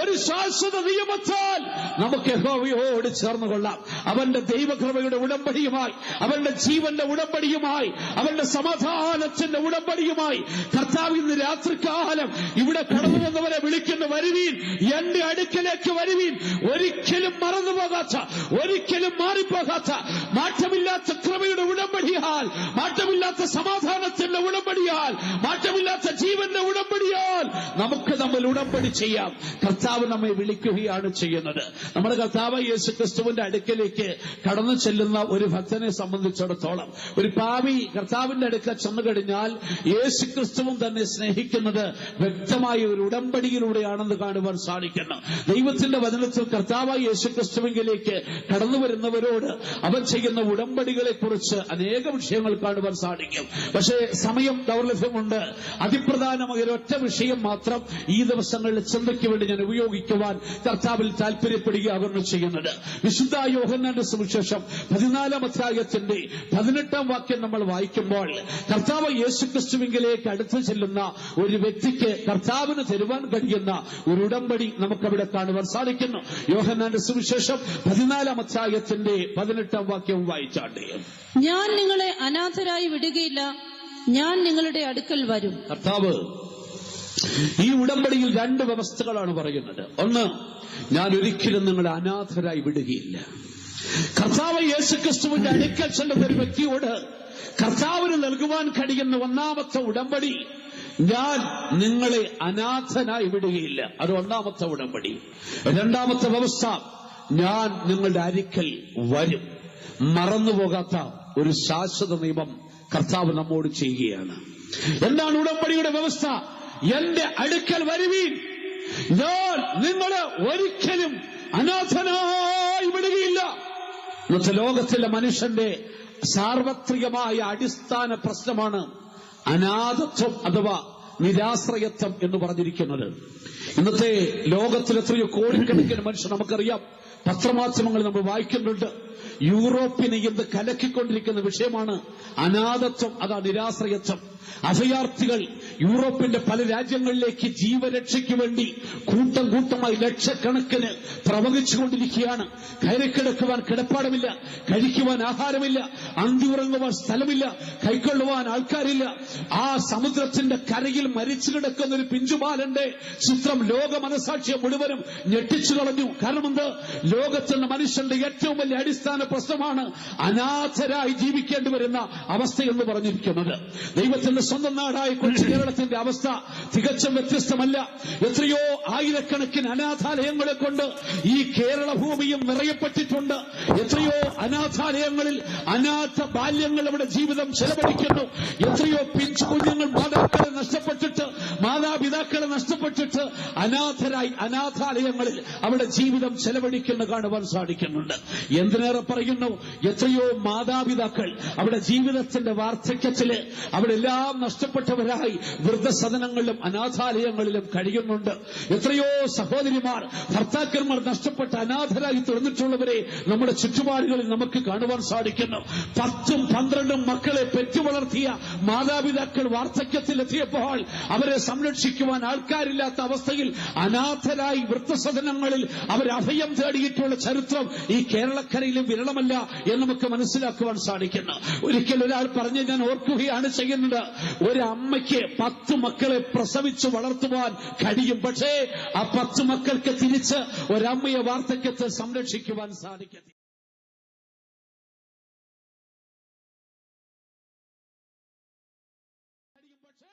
ഒരു ശാശ്വത നിയമത്താൽ നമുക്ക് യഹോവയോട് ചേർന്നുകൊള്ളാം. അവന്റെ ദൈവകൃപയുടെ ഉടമ്പടിയുമായി, അവന്റെ ജീവന്റെ ഉടമ്പടിയുമായി, അവന്റെ സമാധാനത്തിന്റെ ഉടമ്പടിയുമായി കർത്താവ് ഇന്ന് രാത്രികാലം ഇവിടെ കടന്നു വന്നവരെ വിളിക്കുന്നു. വരുവീൻ, എന്റെ അടുക്കലേക്ക് വരുവീൻ. ഒരിക്കലും മറന്നുപോകാത്ത, ഒരിക്കലും മാറിപ്പോകാത്ത, മാറ്റമില്ലാത്ത കൃപയുടെ ഉടമ്പടിയാൽ, മാറ്റമില്ലാത്ത സമാധാനത്തിന്റെ ഉടമ്പടിയാൽ, മാറ്റമില്ലാത്ത ജീവന്റെ ഉടമ്പടിയാൽ നമുക്ക് നമ്മൾ ഉടമ്പടി ചെയ്യാം. കർത്താവ് നമ്മെ വിളിക്കുകയാണ് ചെയ്യുന്നത്. നമ്മുടെ കർത്താവ് യേശുക്രിസ്തുവിന്റെ അടുക്കലേക്ക് കടന്നു ചെല്ലുന്ന ഒരു ഭക്തനെ സംബന്ധിച്ചിടത്തോളം, ഒരു പാപി കർത്താവിന്റെ അടുക്കൽ ചെന്നു കഴിഞ്ഞാൽ യേശുക്രിസ്തുവും തന്നെ സ്നേഹിക്കുന്നത് വ്യക്തമായ ഒരു ഉടമ്പടിയിലൂടെയാണെന്ന് കാണുവാൻ സാധിക്കുന്നു. ദൈവത്തിന്റെ വചനത്തിൽ കർത്താവായ യേശുക്രിസ്തുവിലേക്ക് കടന്നു വരുന്നവരോട് അവൻ ചെയ്യുന്ന ഉടമ്പടികളെ കുറിച്ച് അനേക വിഷയങ്ങൾ കാണുവാൻ സാധിക്കും. പക്ഷേ സമയം ദൗർലഭ്യമുണ്ട്. അതിപ്രധാനമായ ഒരൊറ്റ വിഷയം മാത്രം ഈ ദിവസങ്ങളിൽ ചിന്തയ്ക്ക് വേണ്ടി ഞാൻ ഉപയോഗിക്കുവാൻ കർത്താവിൽ താല്പര്യപ്പെടുകയാകുന്നു ചെയ്യുന്നത്. വിശുദ്ധ യോഹന്നാന്റെ സുവിശേഷം 14-ാം അധ്യായത്തിന്റെ 18-ാം വാക്യം നമ്മൾ വായിക്കുമ്പോൾ കർത്താവ് യേശുക്രിസ്തുവിലേക്ക് അടുത്തു ചെല്ലുന്ന ഒരു വ്യക്തിക്ക് കർത്താവിന് തരുവാൻ കഴിയുന്ന ഒരു ഉടമ്പടി നമുക്കവിടെ കാണുവാൻ സാധിക്കുന്നു. യോഹന്നാന്റെ സുവിശേഷം 14-ാം അധ്യായത്തിന്റെ 18-ാം വാക്യവും വായിച്ചാട്ടെ. ഞാൻ നിങ്ങളെ അനാഥരായി വിടുകയില്ല, ഞാൻ നിങ്ങളുടെ അടുക്കൽ വരും. കർത്താവ് ഈ ഉടമ്പടിയിൽ 2 വ്യവസ്ഥകളാണ് പറയുന്നത്. 1, ഞാൻ ഒരിക്കലും നിങ്ങളെ അനാഥരായി വിടുകയില്ല. കർത്താവ് യേശുക്രിസ്തുവിന്റെ അടുക്കൽ ചെല്ലുന്ന ഒരു വ്യക്തിയോട് കർത്താവിന് നൽകുവാൻ കഴിയുന്ന 1-ാമത്തെ ഉടമ്പടി, ഞാൻ നിങ്ങളെ അനാഥനായി വിടുകയില്ല. അത് 1-ാമത്തെ ഉടമ്പടി. 2-ാമത്തെ വ്യവസ്ഥ, ഞാൻ നിങ്ങളുടെ അടുക്കൽ വരും. മറന്നുപോകാത്ത ഒരു ശാശ്വത നിയമം കർത്താവ് നമ്മോട് ചെയ്യുകയാണ്. എന്താണ് ഉടമ്പടിയുടെ വ്യവസ്ഥ? എന്റെ അടുക്കൽ വരുവീൻ, ഞാൻ നിങ്ങളെ ഒരിക്കലും അനാഥനായി വിടുകയില്ല. ഇന്നത്തെ ലോകത്തിലെ മനുഷ്യന്റെ സാർവത്രികമായ അടിസ്ഥാന പ്രശ്നമാണ് അനാഥത്വം അഥവാ നിരാശ്രയത്വം എന്ന് പറഞ്ഞിരിക്കുന്നത്. ഇന്നത്തെ ലോകത്തിൽ എത്രയോ കോടിക്കണക്കിന് മനുഷ്യർ നമുക്കറിയാം. പത്രമാധ്യമങ്ങൾ നമ്മൾ വായിക്കുന്നുണ്ട്. യൂറോപ്പിനെ ഇന്ന് കലക്കിക്കൊണ്ടിരിക്കുന്ന വിഷയമാണ് അനാഥത്വം, അതാ നിരാശ്രയത്വം. അഭയാർത്ഥികൾ യൂറോപ്പിന്റെ പല രാജ്യങ്ങളിലേക്ക് ജീവരക്ഷയ്ക്ക് വേണ്ടി കൂട്ടം കൂട്ടമായി ലക്ഷക്കണക്കിന് പ്രവഹിച്ചുകൊണ്ടിരിക്കുകയാണ്. കയറിക്കിടക്കുവാൻ കിടപ്പാടമില്ല, കഴിക്കുവാൻ ആഹാരമില്ല, അന്തിയുറങ്ങുവാൻ സ്ഥലമില്ല, കൈക്കൊള്ളുവാൻ ആൾക്കാരില്ല. ആ സമുദ്രത്തിന്റെ കരയിൽ മരിച്ചു കിടക്കുന്ന ഒരു പിഞ്ചുബാലന്റെ ചിത്രം ലോക മനസാക്ഷിയെ മുഴുവനും ഞെട്ടിച്ചു കളഞ്ഞു. കാരണം എന്ത്? ലോകത്തിന്റെ മനുഷ്യന്റെ ഏറ്റവും വലിയ അടിസ്ഥാന പ്രശ്നമാണ് അനാഥരായി ജീവിക്കേണ്ടി വരുന്ന അവസ്ഥ എന്ന് പറഞ്ഞിരിക്കുന്നത്. ദൈവത്തിന്റെ സ്വന്തം നാടായ കൊച്ചു കേരളത്തിന്റെ അവസ്ഥ തികച്ചും വ്യത്യസ്തമല്ല. എത്രയോ ആയിരക്കണക്കിന് അനാഥാലയങ്ങളെ കൊണ്ട് ഈ കേരള ഭൂമിയും നിറയപ്പെട്ടിട്ടുണ്ട്. എത്രയോ അനാഥാലയങ്ങളിൽ അനാഥ ബാല്യങ്ങൾ അവിടെ ജീവിതം ചെലവഴിക്കുന്നു. എത്രയോ പിഞ്ചു കുഞ്ഞുങ്ങൾ മാതാപിതാക്കളെ നഷ്ടപ്പെട്ടിട്ട് അനാഥരായി അനാഥാലയങ്ങളിൽ അവിടെ ജീവിതം ചെലവഴിക്കുന്ന കാണുവാൻ സാധിക്കുന്നുണ്ട്. എന്തിനേറെ പറയുന്നു, എത്രയോ മാതാപിതാക്കൾ അവിടെ ജീവിതത്തിന്റെ വാർദ്ധക്യത്തില് അവിടെ എല്ലാം നഷ്ടപ്പെട്ടവരായി വൃദ്ധസദനങ്ങളിലും അനാഥാലയങ്ങളിലും കഴിയുന്നുണ്ട്. എത്രയോ സഹോദരിമാർ ഭർത്താക്കന്മാർ നഷ്ടപ്പെട്ട അനാഥരായി തീർന്നിട്ടുള്ളവരെ നമ്മുടെ ചുറ്റുപാടുകളിൽ നമുക്ക് കാണുവാൻ സാധിക്കുന്നു. 10ഉം 12ഉം മക്കളെ പെറ്റു വളർത്തിയ മാതാപിതാക്കൾ വാർദ്ധക്യത്തിലെത്തിയപ്പോൾ അവരെ സംരക്ഷിക്കുവാൻ ആൾക്കാരില്ലാത്ത അവസ്ഥയിൽ അനാഥരായി വൃദ്ധസദനങ്ങളിൽ അവർ അഭയം തേടിയിട്ടുള്ള ചരിത്രം ഈ കേരളക്കരയിലും വിരളമല്ല എന്ന് നമുക്ക് മനസ്സിലാക്കുവാൻ സാധിക്കുന്നു. ഒരിക്കൽ ഒരാൾ പറഞ്ഞ് ഞാൻ ഓർക്കുകയാണ് ചെയ്യുന്നത്, ഒരു അമ്മയ്ക്ക് 10 മക്കളെ പ്രസവിച്ചു വളർത്തുവാൻ കഴിയും. പക്ഷേ ആ 10 മക്കൾക്ക് തിരിച്ച് ഒരമ്മയെ വാർദ്ധക്യത്തിൽ സംരക്ഷിക്കുവാൻ സാധിക്കത്തില്ല. പക്ഷേ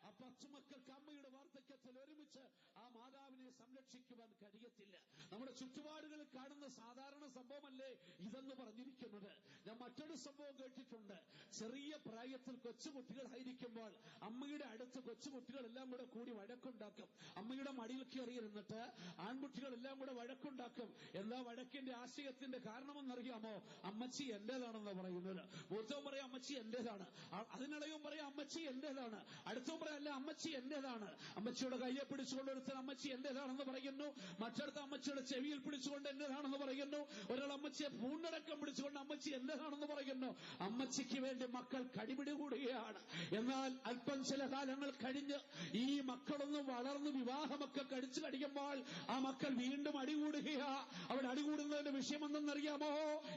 ആ 10 മക്കൾക്ക് അമ്മയുടെ വാർദ്ധക്യത്തിൽ ഒരുമിച്ച് ആ മാതാവിനെ സംരക്ഷിക്കുവാൻ കഴിയത്തില്ല. നമ്മുടെ ചുറ്റുപാടുകളിൽ കാണുന്ന സാധാരണ സംഭവമല്ലേ ഇതെന്ന് പറഞ്ഞിരിക്കുന്നത്. ഞാൻ മറ്റൊരു സംഭവം കേട്ടിട്ടുണ്ട്. ചെറിയ പ്രായത്തിൽ കൊച്ചുകുട്ടികളായിരിക്കുമ്പോൾ അമ്മയുടെ അടുത്ത് കൊച്ചുകുട്ടികളെല്ലാം കൂടെ കൂടി വഴക്കുണ്ടാക്കും. അമ്മയുടെ മടിയിൽ കയറിയിരുന്നിട്ട് ആൺകുട്ടികളെല്ലാം കൂടെ വഴക്കുണ്ടാക്കും. എന്താ വഴക്കിന്റെ ആശയത്തിന്റെ കാരണമെന്നറിയാമോ? അമ്മച്ചി എന്റേതാണെന്ന് പറയുന്നത്. മൂത്തവൻ പറയാം അമ്മച്ചി എന്റേതാണ്, അതിനിളയവും പറയാം അമ്മച്ചി എന്റേതാണ്, അടുത്തവൻ പറയാം അല്ല അമ്മച്ചി എന്റേതാണ്. അമ്മച്ചിയുടെ കയ്യെ പിടിച്ചുകൊണ്ട് ഒരുത്തൻ അമ്മച്ചി എന്റേതാണെന്ന് പറയുന്നു, മറ്റടുത്ത അമ്മച്ചിയുടെ ചെവിയിൽ പിടിച്ചുകൊണ്ട് എന്റേതാണെന്ന് പറയുന്നു, ഒരാൾ അമ്മച്ചിയെ പൂണ്ടടക്കം പിടിച്ചുകൊണ്ട് അമ്മച്ചി എന്റേതാണെന്ന് പറയുന്നു. അമ്മച്ചിക്ക് വേണ്ടി മക്കൾ കടിപിടി കൂടുകയാണ്. എന്നാൽ അല്പം ചില കാലങ്ങൾ കഴിഞ്ഞ് ഈ മക്കളൊന്ന് വളർന്ന് വിവാഹമൊക്കെ കഴിച്ചു കഴിയുമ്പോൾ ആ മക്കൾ വീണ്ടും അടികൂടുകയാ. അവിടെ അടികൂടുന്നതിന്റെ വിഷയമെന്തെന്നറിയാമോ?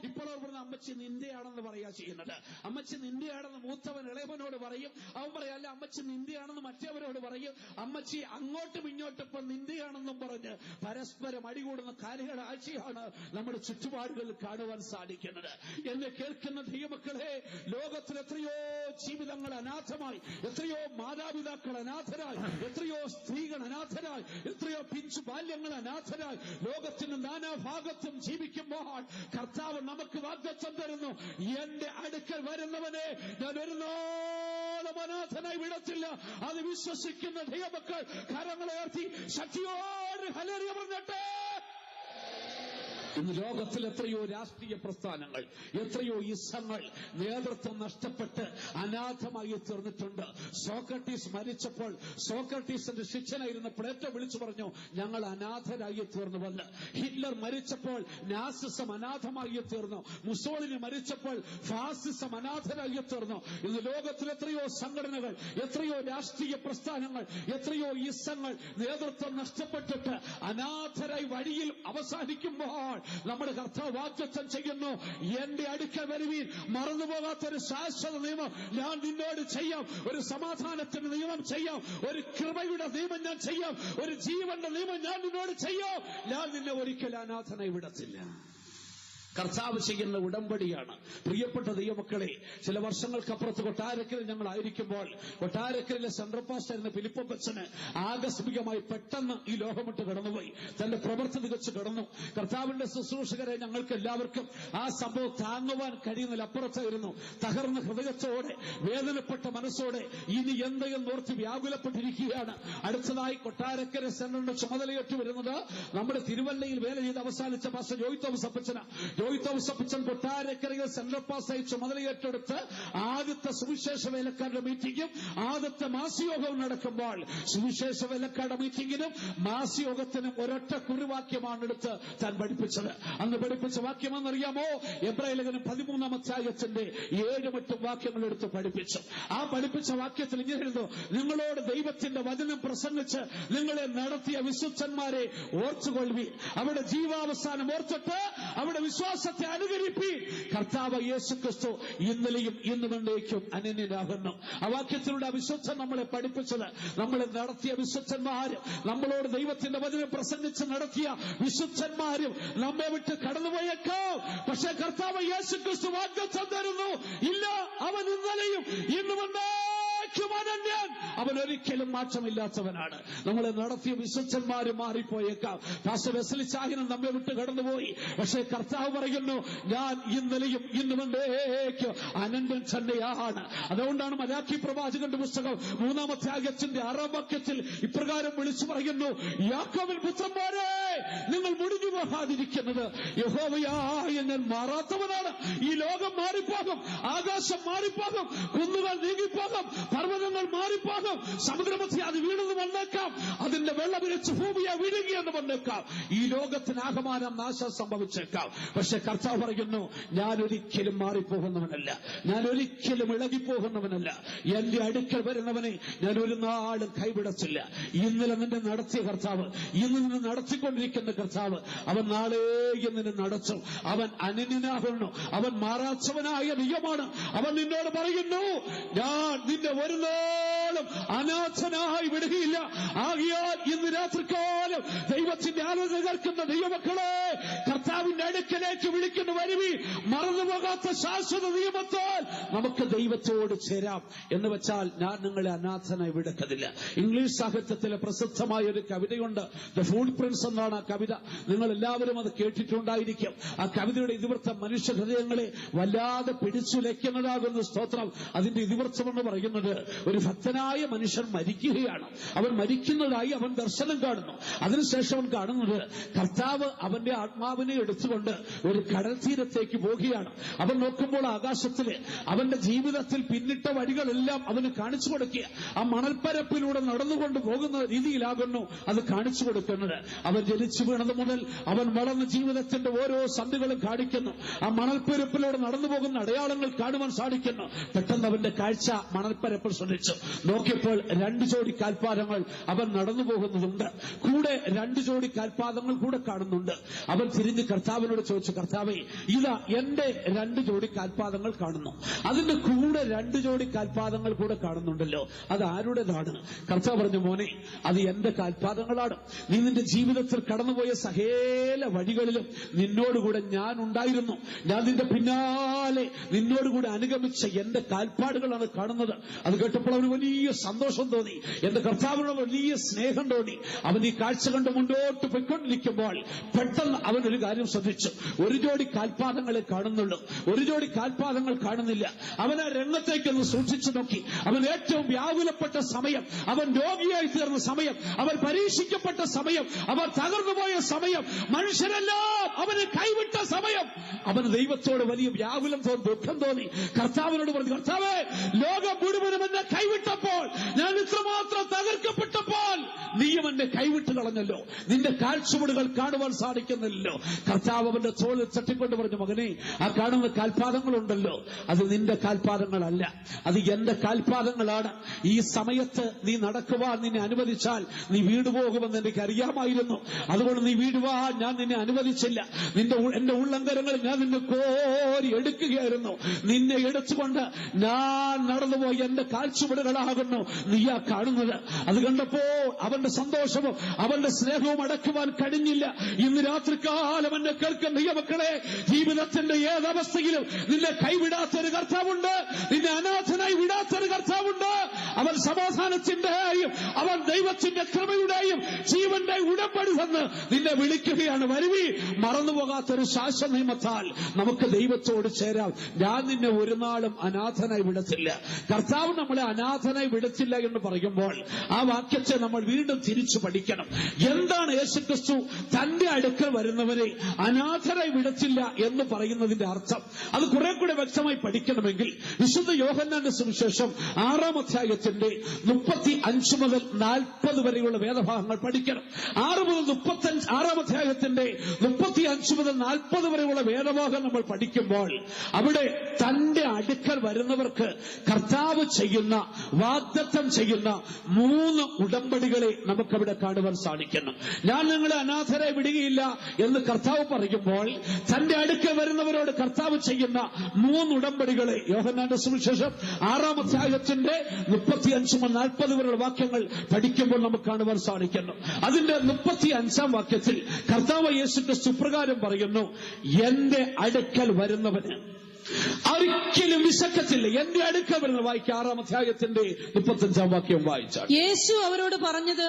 ഇപ്പോൾ അവർ പറഞ്ഞ അമ്മച്ചി നിന്റെയാണെന്ന് പറയാ ചെയ്യുന്നത്. അമ്മച്ചി നിന്റെയാണെന്ന് മൂത്തവൻ ഇളയവനോട് പറയും. അവൻ പറയല്ല അമ്മച്ചി നിന്റെയാണെന്ന് മറ്റവരോട് പറയും. അമ്മച്ചി അങ്ങോട്ടും ഇങ്ങോട്ടും ഇപ്പൊ നിന്റെയാണെന്നും പറഞ്ഞ് പരസ്പരം അടികൂടുന്ന കാഴ്ചയാണ് നമ്മുടെ ചുറ്റുപാടുകളിൽ കാണുവാൻ സാധിക്കുന്നത്. എന്നെ കേൾക്കുന്ന ദൈവമക്കളെ, ലോകത്തിൽ എത്രയോ ജീവിതങ്ങൾ അനാഥമായി, എത്രയോ മാതാപിതാക്കൾ അനാഥരായി, എത്രയോ സ്ത്രീകൾ അനാഥരായി, എത്രയോ പിഞ്ചു ബാല്യങ്ങൾ അനാഥരായി ലോകത്തിന് നാനാഭാഗത്തും ജീവിക്കുമ്പോൾ കർത്താവ് നമുക്ക് വാഗ്ദത്തം തരുന്നു, എന്റെ അടുക്കൽ വരുന്നവനെ ഞാൻ ഒരു നാളും അനാഥനായി വിടത്തില്ല. അത് വിശ്വസിക്കുന്ന ദൈവമക്കൾ കരങ്ങളുയർത്തി ശക്തിയോട് ഹല്ലേലൂയ പറഞ്ഞിട്ട്. ഇന്ന് ലോകത്തിൽ എത്രയോ രാഷ്ട്രീയ പ്രസ്ഥാനങ്ങൾ, എത്രയോ ഇസങ്ങൾ നേതൃത്വം നഷ്ടപ്പെട്ട് അനാഥമായി തീർന്നിട്ടുണ്ട്. സോക്രട്ടീസ് മരിച്ചപ്പോൾ സോക്രട്ടീസിന്റെ ശിഷ്യനായിരുന്ന പ്ലേറ്റോ വിളിച്ചു പറഞ്ഞു, ഞങ്ങൾ അനാഥരായി തീർന്നുവെന്ന്. ഹിറ്റ്ലർ മരിച്ചപ്പോൾ നാസിസം അനാഥമായി തീർന്നു. മുസോളിനി മരിച്ചപ്പോൾ ഫാസിസം അനാഥരായി തീർന്നു. ഇന്ന് ലോകത്തിൽ എത്രയോ സംഘടനകൾ, എത്രയോ രാഷ്ട്രീയ പ്രസ്ഥാനങ്ങൾ, എത്രയോ ഇസങ്ങൾ നേതൃത്വം നഷ്ടപ്പെട്ടിട്ട് അനാഥരായി വഴിയിൽ അവസാനിക്കുമ്പോൾ നമ്മുടെ കർത്താവ് വാഗ്ദത്തം ചെയ്യുന്നു, എന്റെ അടുക്കൽ വരുവീൻ, മറന്നുപോകാത്തൊരു ശാശ്വത നിയമം ഞാൻ നിന്നോട് ചെയ്യാം, ഒരു സമാധാനത്തിന്റെ നിയമം ചെയ്യാം, ഒരു കൃപയുടെ നിയമം ഞാൻ ചെയ്യാം, ഒരു ജീവന്റെ നിയമം ഞാൻ നിന്നോട് ചെയ്യാം. ഞാൻ നിന്നെ ഒരിക്കലും അനാഥനായി വിടത്തില്ല. കർത്താവ് ചെയ്യുന്ന ഉടമ്പടിയാണ്. പ്രിയപ്പെട്ട ദൈവമക്കളെ, ചില വർഷങ്ങൾക്കപ്പുറത്ത് കൊട്ടാരക്കരയിൽ ഞങ്ങൾ ആയിരിക്കുമ്പോൾ കൊട്ടാരക്കരയിലെ സെൻട്രൽ പാസ്റ്റർ ആയിരുന്ന ഫിലിപ്പോച്ചന് ആകസ്മികമായി പെട്ടെന്ന് ഈ ലോകമിട്ട് കടന്നുപോയി. തന്റെ പ്രവൃത്തി തികച്ചു കടന്നു. കർത്താവിന്റെ ശുശ്രൂഷകരെ ഞങ്ങൾക്ക് എല്ലാവർക്കും ആ സംഭവം താങ്ങുവാൻ കഴിയുന്നതിലപ്പുറത്തായിരുന്നു. തകർന്ന ഹൃദയത്തോടെ, വേദനപ്പെട്ട മനസ്സോടെ ഇനി എന്തെന്നോർത്ത് വ്യാകുലപ്പെട്ടിരിക്കുകയാണ്. അടുത്തതായി കൊട്ടാരക്കര സെന്ററിന്റെ ചുമതലയേറ്റു വരുന്നത് നമ്മുടെ തിരുവല്ലയിൽ വേല ചെയ്ത് അവസാനിച്ച പാസ്റ്റർ ജോയ് തോമസ് അപ്പച്ചന. ജോയ് തോമസ് അപ്പച്ചൻ കൊട്ടാരക്കരയിൽ സെൻട്രൽ പാസ്സായി ചുമതലയേറ്റെടുത്ത് ആദ്യത്തെ സുവിശേഷ വേലക്കാരുടെ മീറ്റിംഗും ആദ്യത്തെ മാസയോഗവും നടക്കുമ്പോൾ സുവിശേഷ വേലക്കാരുടെ മീറ്റിംഗിനും മാസയോഗത്തിനും ഒരൊറ്റ കുറിവാക്യമാണ് എടുത്ത് താൻ പഠിപ്പിച്ചത്. അന്ന് പഠിപ്പിച്ച വാക്യമെന്നറിയാമോ? എബ്രായലേഖനം 13-ാം അധ്യായത്തിന്റെ 7-8 വാക്യങ്ങൾ എടുത്ത് പഠിപ്പിച്ചു. ആ പഠിപ്പിച്ച വാക്യത്തിൽ ഇങ്ങനെ എഴുതുന്നു, നിങ്ങളോട് ദൈവത്തിന്റെ വചനം പ്രസംഗിച്ച് നിങ്ങളെ നടത്തിയ വിശുദ്ധന്മാരെ ഓർത്തുകൊള്ളുവീൻ, അവിടെ ജീവാവസാനം ഓർത്തിട്ട് അവിടെ വിശ്വാസത്തെ അനുകരിപ്പീൻ. കർത്താവ് യേശുക്രിസ്തു ഇന്നലെയും ഇന്നും എന്നേക്കും അനന്യനാകുന്നു. ആ വാക്യത്തിലൂടെ വിശുദ്ധൻ നമ്മളെ പഠിപ്പിച്ചത്, നമ്മളെ നടത്തിയ വിശുദ്ധന്മാരും നമ്മളോട് ദൈവത്തിന്റെ വചനം പ്രസംഗിച്ച് നടത്തിയ വിശുദ്ധന്മാരും നമ്മെ വിട്ട് കടന്നുപോയേക്കാം. പക്ഷെ കർത്താവ് യേശുക്രിസ്തു വാഗ്ദത്തം തരുന്നു, ഇല്ല, അവൻ ഇന്നലെയും ഇന്നും എന്നേക്കും അനന്യൻ, അവൻ ഒരിക്കലും മാറ്റമില്ലാത്തവനാണ്. നമ്മളെ നടത്തിയ വിശുദ്ധന്മാര് മാറിപ്പോയേക്കാം. പാസ്റ്റർ വെസ്ലി ചാഹിനൻ നമ്മെ വിട്ട് കടന്നുപോയി. പക്ഷേ കർത്താവ് പറയുന്നു, ഞാൻ ഇന്നലെയും ഇന്നും എന്നേക്കും അനന്യൻ തന്നെയാണ്. അതുകൊണ്ടാണ് മലാക്കി പ്രവാചകന്റെ പുസ്തകം 3-ാം അധ്യായത്തിന്റെ 6-ാം വാക്യത്തിൽ ഇപ്രകാരം വിളിച്ചു പറയുന്നു, യാക്കോബിൻ പുത്രന്മാരെ, നിങ്ങൾ മുടിഞ്ഞു പോകാതിരിക്കുന്നത് യഹോവയായ ഞാൻ മാറാത്തവനാണ്. ഈ ലോകം മാറിപ്പോകും, ആകാശം മാറിപ്പോകും, കുന്നുകൾ നീങ്ങിപ്പോകും, പർവ്വതങ്ങൾ മാറിപ്പോകും, സമുദ്രമധ്യേ അത് വീണെന്ന് വന്നേക്കാം, അതിന്റെ വെള്ളം വിരിച്ച് ഭൂമിയെ വിഴുങ്ങിയെന്ന് വന്നേക്കാം, ഈ ലോകത്തിന് ആകമാനം നാശം സംഭവിച്ചേക്കാം. പക്ഷെ കർത്താവ് പറയുന്നു, ഞാൻ ഒരിക്കലും മാറിപ്പോകുന്നവനല്ല, ഞാൻ ഒരിക്കലും ഇളകിപ്പോകുന്നവനല്ല. എന്റെ അടുക്കൽ വരുന്നവനെ ഞാൻ ഒരു നാളും കൈവിടത്തില്ല. ഇന്നലെ നിന്നെ നടത്തിയ കർത്താവ്, ഇന്ന് നിന്നെ നടത്തിക്കൊണ്ടിരിക്കുന്ന കർത്താവ്, അവൻ നാളെയും നിന്നെ നടത്തും. അവൻ അനന്യനാകുന്നു, അവൻ മാറാച്ചവനായ നിയമമാണ്. അവൻ നിന്നോട് പറയുന്നു, ഞാൻ നിന്നെ ഒരു നാളും അനാഥനായി വിടുകയില്ല. ആകിയാൽ ഇന്ന് രാത്രികാലം ദൈവത്തിന്റെ ആലോചന കേൾക്കുന്ന ദൈവമക്കളെ, കർത്താവിന്റെ അടുക്കലേക്ക് വിളിക്കുന്നു, വരുവി. മറന്നുപോകാത്ത ശാശ്വത നിയമത്താൽ നമുക്ക് ദൈവത്തോട് ചേരാം. എന്ന് വെച്ചാൽ ഞാൻ നിങ്ങളെ അനാഥനായി വിടക്കതില്ല. ഇംഗ്ലീഷ് സാഹിത്യത്തിലെ പ്രസിദ്ധമായ ഒരു കവിതയുണ്ട്, ദ ഫൂൾ പ്രിൻസ് എന്നാണ് ആ കവിത. നിങ്ങൾ എല്ലാവരും അത് കേട്ടിട്ടുണ്ടായിരിക്കും. ആ കവിതയുടെ ഇതിവൃത്തം മനുഷ്യ ഹൃദയങ്ങളെ വല്ലാതെ പിടിച്ചുലയ്ക്കുന്നതാകുന്ന സ്തോത്രം. അതിന്റെ ഇതിവൃത്തം എന്ന് പറയുന്നത്, ഒരു ഭക്തനായ മനുഷ്യൻ മരിക്കുകയാണ്. അവൻ മരിക്കുന്നതായി അവൻ ദർശനം കാണുന്നു. അതിനുശേഷം അവൻ കാണുന്നത് കർത്താവ് അവന്റെ ആത്മാവിനെ എടുത്തുകൊണ്ട് ഒരു കടൽ തീരത്തേക്ക് പോകുകയാണ്. അവൻ നോക്കുമ്പോൾ ആകാശത്തില് അവന്റെ ജീവിതത്തിൽ പിന്നിട്ട വഴികളെല്ലാം അവന് കാണിച്ചു കൊടുക്കുക. ആ മണൽപ്പരപ്പിലൂടെ നടന്നുകൊണ്ട് പോകുന്ന രീതിയിലാകുന്നു അത് കാണിച്ചു കൊടുക്കുന്നത്. അവൻ ജനിച്ചു വീണത് മുതൽ അവൻ വളർന്ന ജീവിതത്തിന്റെ ഓരോ സന്ധികളും കാണിക്കുന്നു. ആ മണൽപ്പരപ്പിലൂടെ നടന്നു പോകുന്ന അടയാളങ്ങൾ കാണുവാൻ സാധിക്കുന്നു. പെട്ടെന്ന് അവന്റെ കാഴ്ച മണൽപ്പരപ്പിൽ ശ്രദ്ധിച്ചു. നോക്കിയപ്പോൾ 2 ജോഡി കാൽപാദങ്ങൾ അവൻ നടന്നു പോകുന്നതുണ്ട്. കൂടെ 2 ജോഡി കാൽപാദങ്ങൾ കൂടെ കാണുന്നുണ്ട്. അവൻ തിരിഞ്ഞ് കർത്താവിനോട് ചോദിച്ചു, കർത്താവേ, ഇതാ എന്റെ 2 ജോഡി കാൽപാദങ്ങൾ കാണുന്നു, അതിന്റെ കൂടെ 2 ജോഡി കാൽപാദങ്ങൾ കൂടെ കാണുന്നുണ്ടല്ലോ, അത് ആരുടേതാണ്? കർത്താവ് പറഞ്ഞു, മോനെ, അത് എന്റെ കാൽപാദങ്ങളാണ്. നീ നിന്റെ ജീവിതത്തിൽ കടന്നുപോയ സകല വഴികളിലും നിന്നോടുകൂടെ ഞാൻ ഉണ്ടായിരുന്നു. ഞാൻ നിന്റെ പിന്നാലെ നിന്നോടുകൂടെ അനുഗമിച്ച എന്റെ കാൽപ്പാടുകളാണ് കാണുന്നത്. അത് കേട്ടപ്പോൾ അവന് വലിയ സന്തോഷം തോന്നി. എന്റെ കർത്താവിനോട് വലിയ സ്നേഹം തോന്നി. അവൻ ഈ കാഴ്ച കണ്ട് മുന്നോട്ട് പോയിക്കൊണ്ടിരിക്കുമ്പോൾ പെട്ടെന്ന് അവനൊരു കാര്യം ശ്രദ്ധിച്ചു. 1 ജോഡി കാൽപാദങ്ങളെ കാണുന്നുള്ളൂ, 1 ജോഡി കാൽപാദങ്ങൾ കാണുന്നില്ല. അവൻ ആ രംഗത്തേക്കൊന്ന് സൂക്ഷിച്ചു നോക്കി. അവൻ ഏറ്റവും വ്യാകുലപ്പെട്ട സമയം, അവൻ രോഗിയായി തീർന്ന സമയം, അവൻ പരീക്ഷിക്കപ്പെട്ട സമയം, അവൻ തകർന്നുപോയ സമയം, മനുഷ്യരെല്ലാം അവനെ കൈവിട്ട സമയം, അവന് ദൈവത്തോട് വലിയ വ്യാകുലം തോന്നി, ദുഃഖം തോന്നി. കർത്താവിനോട് പറഞ്ഞു, കർത്താവേ, ലോകം മുഴുവനും എന്നെ കൈവിട്ടപ്പോൾ, ഞാൻ ഇത്രമാത്രം തകർക്കപ്പെട്ടപ്പോൾ നീയും എന്നെ കൈവിട്ട് കളഞ്ഞല്ലോ, നിന്റെ കാഴ്ചപ്പാടുകൾ കാണുവാൻ സാധിക്കുന്നില്ലല്ലോ. കർത്താവ് അവന്റെ തോളിൽ തട്ടിക്കൊണ്ട് പറഞ്ഞു, മകനെ, ആ കാണുന്ന കാൽപാദങ്ങളുണ്ടല്ലോ, അത് നിന്റെ കാൽപാദങ്ങളല്ല, അത് എന്റെ കാൽപാദങ്ങളാണ്. ഈ സമയത്ത് നീ നടക്കുവാൻ നിന്നെ അനുവദിച്ചാൽ നീ വീടുപോകുമെന്ന് എനിക്ക് അറിയാമായിരുന്നു. അതുകൊണ്ട് നീ വീടുവാൻ ഞാൻ നിന്നെ അനുവദിച്ചില്ല. എന്റെ ഉള്ളങ്കരങ്ങളിൽ ഞാൻ നിന്നെ കോരി എടുക്കുകയായിരുന്നു. നിന്നെ എടുത്തുകൊണ്ട് ഞാൻ നടന്നുപോയി എന്റെ കാഴ്ചപ്പാടുകളാകുന്നു നീയാ കാണുന്നത്. അത് കണ്ടപ്പോൾ അവന്റെ സന്തോഷവും അവന്റെ സ്നേഹവും അടക്കുവാൻ കഴിഞ്ഞില്ല. ഇന്ന് രാത്രികാലം എന്നെ കേൾക്കുന്ന ദൈവമക്കളെ, ജീവിതത്തിന്റെ ഏതവസ്ഥയിലും നിന്നെ കൈവിടാത്തൊരു കർത്താവുണ്ട്, നിന്നെ അനാഥനായി വിടാത്തൊരു കർത്താവുണ്ട്. അവൻ സമാധാനത്തിന്റെയും അവൻ ദൈവത്തിന്റെ കൃപയുടെയും ജീവന്റെ ഉടമ്പടി തന്ന് നിന്നെ വിളിക്കുകയാണ്. വരുവി, മറന്നുപോകാത്തൊരു ശാശ്വത നിയമത്താൽ നമുക്ക് ദൈവത്തോട് ചേരാം. ഞാൻ നിന്നെ ഒരു നാളും അനാഥനായി വിടത്തില്ല. കർത്താവ് നമ്മളെ അനാഥനായി വിടത്തില്ല എന്ന് പറയുമ്പോൾ ആ വാക്യത്തെ നമ്മൾ വീണ്ടും തിരിച്ചു പഠിക്കണം. എന്താണ് യേശുക്രിസ്തു തന്റെ അടുക്കൽ വരുന്നവരെ അനാഥരായി വിടത്തില്ല എന്ന് പറയുന്നതിന്റെ അർത്ഥം? അത് കുറെ കൂടെ വ്യക്തമായി പഠിക്കണമെങ്കിൽ വിശുദ്ധ യോഹന്നാന്റെ സുവിശേഷം 6-ാം അധ്യായത്തിന്റെ 35 മുതൽ 40 വരെയുള്ള വേദഭാഗങ്ങൾ പഠിക്കണം. 6 മുതൽ 35, 6-ാം അധ്യായത്തിന്റെ 35 മുതൽ 40 വരെയുള്ള വേദഭാഗം നമ്മൾ പഠിക്കുമ്പോൾ അവിടെ തന്റെ അടുക്കൽ വരുന്നവർക്ക് കർത്താവ് ചെയ്യുന്ന, വാഗ്ദത്തം ചെയ്യുന്ന 3 ഉടമ്പടികളെ നമുക്കവിടെ കാണുവാൻ സാധിക്കുന്നു. ഞാൻ നിങ്ങളെ അനാഥരെ വിടുകയില്ല എന്ന് കർത്താവ് പറയുമ്പോൾ തന്റെ അടുക്കൽ വരുന്നവരോട് കർത്താവ് ചെയ്യുന്ന 3 ഉടമ്പടികളെ യോഹന്നാന്റെ സുവിശേഷം 6-ാം അധ്യായത്തിന്റെ 35 മുതൽ 40 വരെയുള്ള വാക്യങ്ങൾ പഠിക്കുമ്പോൾ നമുക്ക് കാണുവാൻ സാധിക്കുന്നു. അതിന്റെ 35-ാം വാക്യത്തിൽ കർത്താവ് യേശുക്രിസ്തു പ്രകാരം പറയുന്നു, എന്റെ അടുക്കൽ വരുന്നവന് ഒരിക്കലും വിശക്കത്തില്ല. എന്റെ അടുക്കൽ വരുന്ന വായിക്കുക. 6-ാം അധ്യായത്തിന്റെ 35-ാം വാക്യം വായിച്ചാൽ യേശു അവരോട് പറഞ്ഞത്,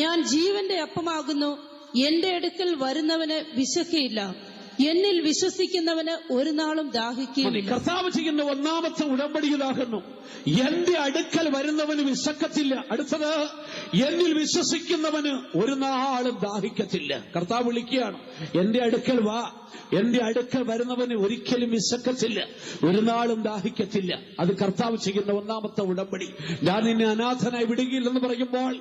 ഞാൻ ജീവന്റെ അപ്പമാകുന്നു, എന്റെ അടുക്കൽ വരുന്നവന് വിശക്കയില്ല, എന്നിൽ വിശ്വസിക്കുന്നവന് ഒരു നാളും ദാഹിക്കുകയില്ല. കർത്താവ് ചെയ്യുന്ന 1-ാമത്തെ ഉടമ്പടി ഇതാകുന്നു, എന്റെ അടുക്കൽ വരുന്നവന് വിശക്കത്തില്ല. അടുത്തത്, എന്നിൽ വിശ്വസിക്കുന്നവന് ഒരു നാളും ദാഹിക്കത്തില്ല. കർത്താവ് വിളിക്കുകയാണ്, എന്റെ അടുക്കൽ വാ, എന്റെ അടുക്കൽ വരുന്നവന് ഒരിക്കലും വിശക്കത്തില്ല, ഒരു നാളും ദാഹിക്കത്തില്ല. അത് കർത്താവ് ചെയ്യുന്ന 1-ാമത്തെ ഉടമ്പടി. ഞാൻ നിന്നെ അനാഥനായി വിടുകയില്ലെന്ന് പറയുമ്പോൾ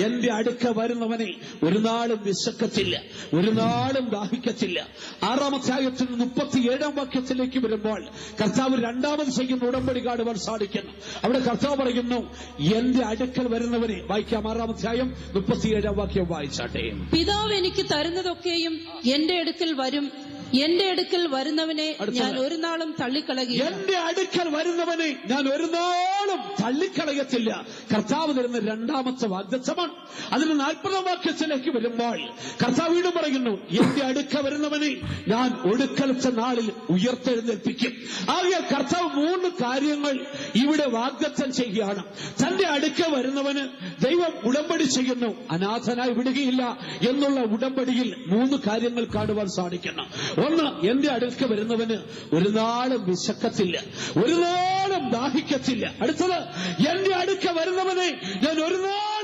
എന്റെ അടുക്കൽ വരുന്നവനെ ഒരു നാളും വിശക്കത്തില്ല, ഒരു നാളും ദാഹിക്കത്തില്ല. 6-ാം അധ്യായത്തിൽ 37 വാക്യത്തിലേക്ക് വരുമ്പോൾ കർത്താവ് രണ്ടാമത് ചെയ്യുന്ന ഉടമ്പടി കാണുവാൻ സാധിക്കുന്നു. അവിടെ കർത്താവ് പറയുന്നു, എന്റെ അടുക്കൽ വരുന്നവനെ, വായിക്കാം 6 അധ്യായം 37 വാക്യം വായിച്ചാട്ടെ. പിതാവ് എനിക്ക് തരുന്നതൊക്കെയും എന്റെ അടുക്കൽ വരും, എന്റെ അടുക്കൽ വരുന്നവനെ ഞാൻ ഒരു നാളും തള്ളിക്കളകില്ല. എന്റെ അടുക്കൽ വരുന്നവനെ ഞാൻ ഒരു നാളും തള്ളിക്കളയത്തില്ല. കർത്താവ് തരുന്ന രണ്ടാമത്തെ വാഗ്ദത്തമാണ്. അതിന് 40 വാക്യത്തിലേക്ക് വരുമ്പോൾ കർത്താവ് വീണ്ടും പറയുന്നു, എന്റെ അടുക്കൽ വരുന്നവനെ ഞാൻ ഒടുക്കലത്തെ നാളിൽ ഉയർത്തെഴുന്നേൽപ്പിക്കും. ആകയാൽ കർത്താവ് 3 കാര്യങ്ങൾ ഇവിടെ വാഗ്ദത്തം ചെയ്യുകയാണ്. തന്റെ അടുക്കൽ വരുന്നവന് ദൈവം ഉടമ്പടി ചെയ്യുന്നു, അനാഥനായി വിടുകയില്ല എന്നുള്ള ഉടമ്പടിയിൽ 3 കാര്യങ്ങൾ കാണുവാൻ സാധിക്കണം. ഒന്ന്, എന്റെ അടുക്കൽ വരുന്നവന് ഒരു നാളും വിശക്കത്തില്ല, ഒരു നാളും ദാഹിക്കത്തില്ല. അടുത്തത്, എന്റെ അടുക്കൽ വരുന്നവനെ ഞാൻ ഒരു നാൾ